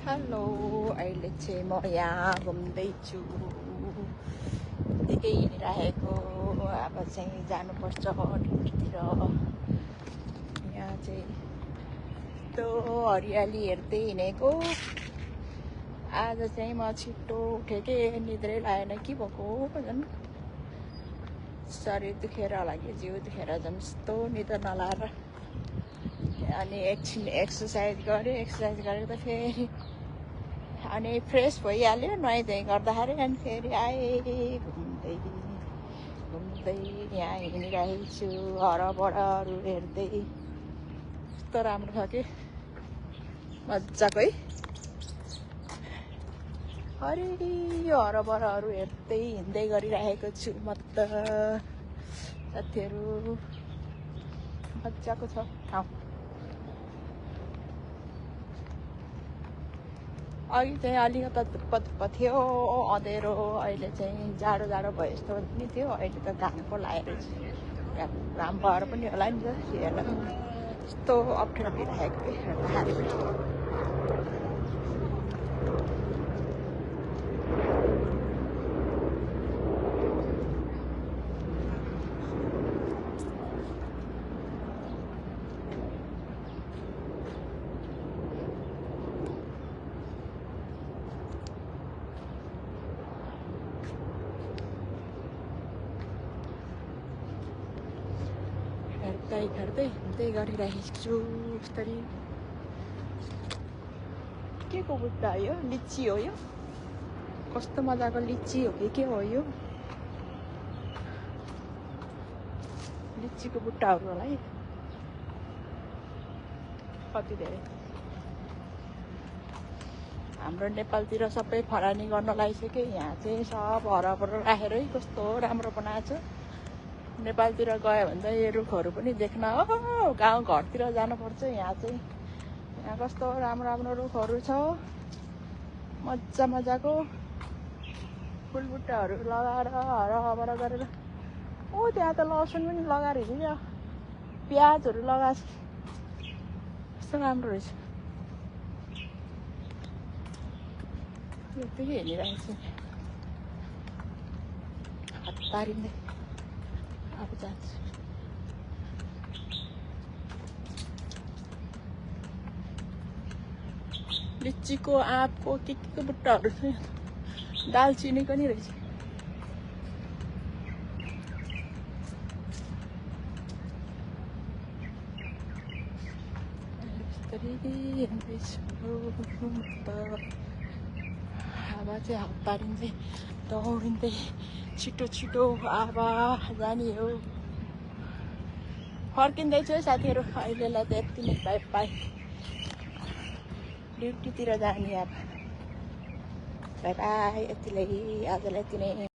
Hello, अहिले चाहिँ म यहाँ घुम्दैछु। त्यतिकै हिँडिरहेको। अब चाहिँ जानुपर्छ ड्युटीतिर। यहाँ चाहिँ यस्तो हरियाली हेर्दै हिँडेको। आज चाहिँ म छिटो उठेँ कि निद्रै लागेन कि भएको झन् शरीर दुखेर होला कि जिउ दुखेर झन् यस्तो निद्रा नलाएर। अनि एकछिन एक्सर्साइज गरेँ त फेरि अनि फ्रेस भइहाल्यो नुहाइधुवाइ गर्दाखेरि। अनि फेरि आएँ घुम्दै घुम्दै यहाँ हिँडिरहेको छु हरबरहरू हेर्दै। कस्तो राम्रो छ कि मजाको है। हरियो हरबरहरू हेर्दै हिँड्दै गरिरहेको छु म त। साथीहरू मजाको छ ठाउँ। अघि चाहिँ अलिकति धुप्प थियो अँधेरो। अहिले चाहिँ जाडो भए जस्तो पनि थियो। अहिले त घामको लागेर घाम भएर पनि होला नि त। हेर्न यस्तो अप्ठ्यारो भइरहेको हेर्दाखेरि। हिँड्दै गरिरहेको छु बिस्तारै। के को बुट्टा हो यो? लिची हो यो? कस्तो मजाको लिची हो कि के हो यो? लिचीको बुट्टाहरू होला है। कति धेरै हाम्रो नेपालतिर सबै फरानी गर्न लागिसक्यो। यहाँ चाहिँ सब हरपर राखेर कस्तो राम्रो बनाएको छ। नेपालतिर गयो भने चाहिँ यो रुखहरू पनि देख्न गाउँ घरतिर जानुपर्छ। यहाँ चाहिँ यहाँ कस्तो राम्रो रुखहरू छ। मजाको फुलबुट्टाहरू लगाएर हरबर गरेर। ओ त्यहाँ त लसुन पनि लगाएर हिँड्यो। प्याजहरू लगाएको छ। कस्तो राम्रो रहेछ। यतिकै हिँडिरहेको छु हात पारिँदै। अब जान्छु। लिचीको आँपको के को बुट्टाहरू छ। दालचिनीको नि रहेछ। अब चाहिँ हात पारिँदै दौडिँदै छिटो अब जाने हो। फर्किँदैछु है साथीहरू। अहिलेलाई त यति नै। बाई ड्युटीतिर जाने अब। बाई यतिलाई आजलाई यति नै।